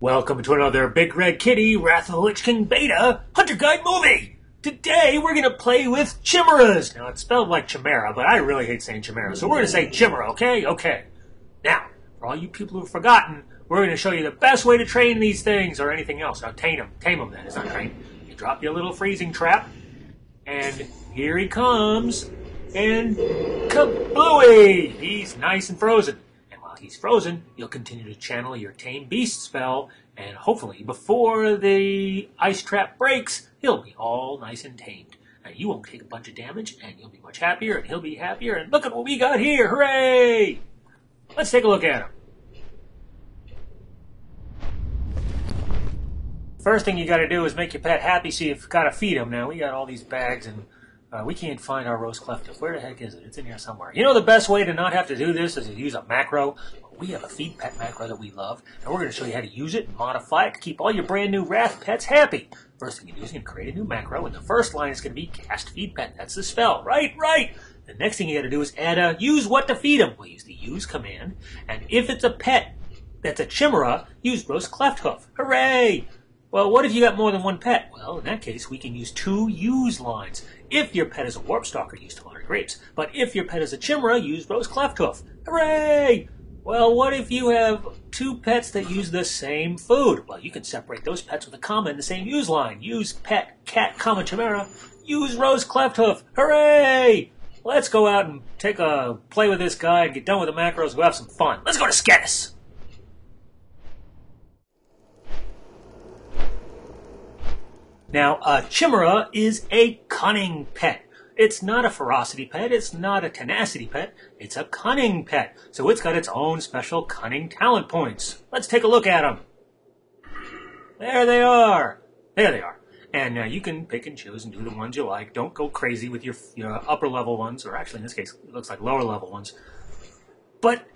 Welcome to another Big Red Kitty Wrath of the Lich King Beta Hunter Guide movie! Today we're going to play with chimeras! Now it's spelled like chimera, but I really hate saying chimera, so we're going to say chimera, okay? Okay. Now, for all you people who've forgotten, we're going to show you the best way to train these things, or anything else. Now, tame them, that is not train. You drop your little freezing trap, and here he comes, and kablooey! He's nice and frozen. While he's frozen, you'll continue to channel your Tame Beast spell, and hopefully, before the ice trap breaks, he'll be all nice and tamed. And you won't take a bunch of damage, and you'll be much happier, and he'll be happier, and look at what we got here! Hooray! Let's take a look at him. First thing you gotta do is make your pet happy, so you've gotta feed him. Now, we got all these bags, and we can't find our roast cleftus. Where the heck is it? It's in here somewhere. You know the best way to not have to do this is to use a macro. We have a feed pet macro that we love, and we're going to show you how to use it and modify it to keep all your brand new Wrath pets happy. First thing you do is you're going to create a new macro, and the first line is going to be cast feed pet. That's the spell. Right. The next thing you got to do is add a use what to feed them. We'll use the use command, and if it's a pet that's a chimera, use roast cleft hoof. Hooray! Well, what if you got more than one pet? Well, in that case, we can use two use lines. If your pet is a warp stalker, use Tawari grapes. But if your pet is a chimera, use roast cleft hoof. Hooray! Well, what if you have two pets that use the same food? Well, you can separate those pets with a comma in the same use line. Use pet, cat, comma, chimera. Use roast cleft hoof. Hooray! Let's go out and take a play with this guy and get done with the macros and go have some fun. Let's go to Sketis! Now, a chimera is a cunning pet. It's not a ferocity pet, it's not a tenacity pet, it's a cunning pet. So it's got its own special cunning talent points. Let's take a look at them. There they are. There they are. And you can pick and choose and do the ones you like. Don't go crazy with your upper level ones, or actually in this case, it looks like lower level ones. But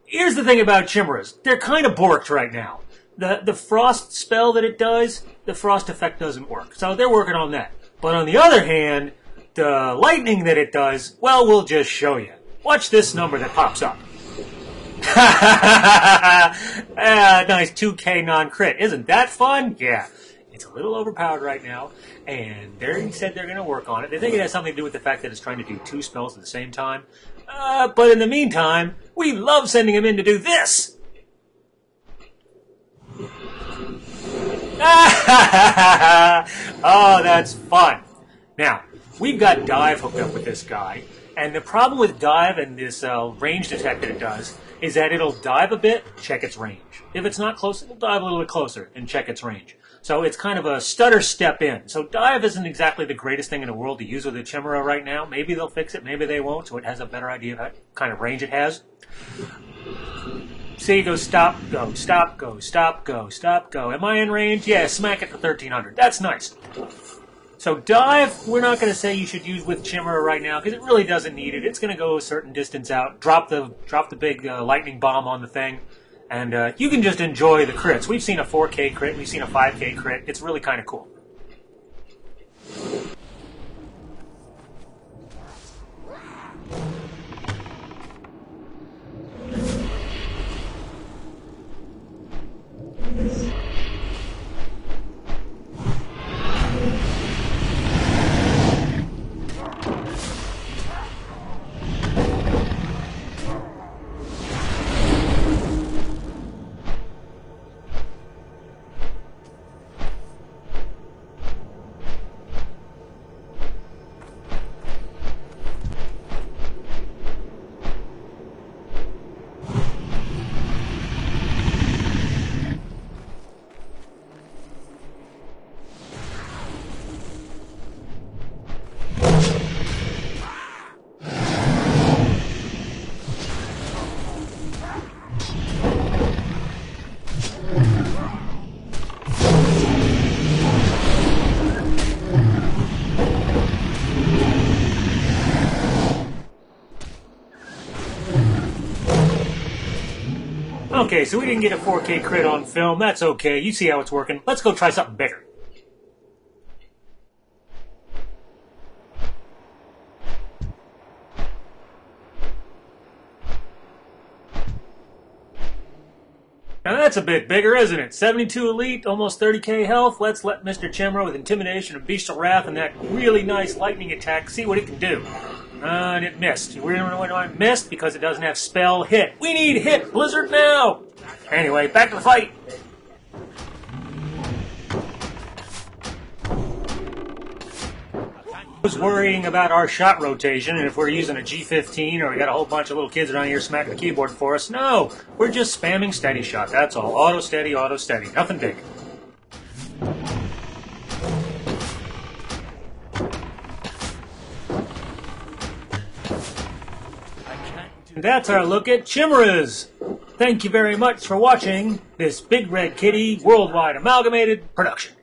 here's the thing about chimeras. They're kind of borked right now. The frost spell that it does, the frost effect doesn't work. So they're working on that. But on the other hand, the lightning that it does, well, we'll just show you. Watch this number that pops up. Nice 2K non-crit. Isn't that fun? Yeah. It's a little overpowered right now, and they said they're going to work on it. They think it has something to do with the fact that it's trying to do two spells at the same time. But in the meantime, we love sending him in to do this. Oh, that's fun. Now, we've got dive hooked up with this guy, and the problem with dive and this range detect that it does is that it'll dive a bit, check its range. If it's not close, it'll dive a little bit closer and check its range. So it's kind of a stutter step in. So dive isn't exactly the greatest thing in the world to use with a chimera right now. Maybe they'll fix it, maybe they won't, so it has a better idea of what kind of range it has. See, go stop, go, stop, go, stop, go, stop, go. Am I in range? Yeah, smack it to 1300. That's nice. So dive, we're not going to say you should use with chimera right now because it really doesn't need it. It's going to go a certain distance out. Drop the big lightning bomb on the thing, and you can just enjoy the crits. We've seen a 4K crit, we've seen a 5K crit. It's really kind of cool. Okay, so we didn't get a 4K crit on film. That's okay. You see how it's working. Let's go try something bigger. Now that's a bit bigger, isn't it? 72 elite, almost 30k health. Let's let Mr. Chimera with Intimidation and Bestial Wrath and that really nice lightning attack see what it can do. And it missed. We're going to know why it missed because it doesn't have spell hit. We need hit Blizzard now! Anyway, back to the fight. I was worrying about our shot rotation and if we're using a G15 or we got a whole bunch of little kids around here smacking the keyboard for us. No, we're just spamming steady shot. That's all. Auto steady, auto steady. Nothing big. And that's our look at chimeras. Thank you very much for watching this Big Red Kitty Worldwide Amalgamated production.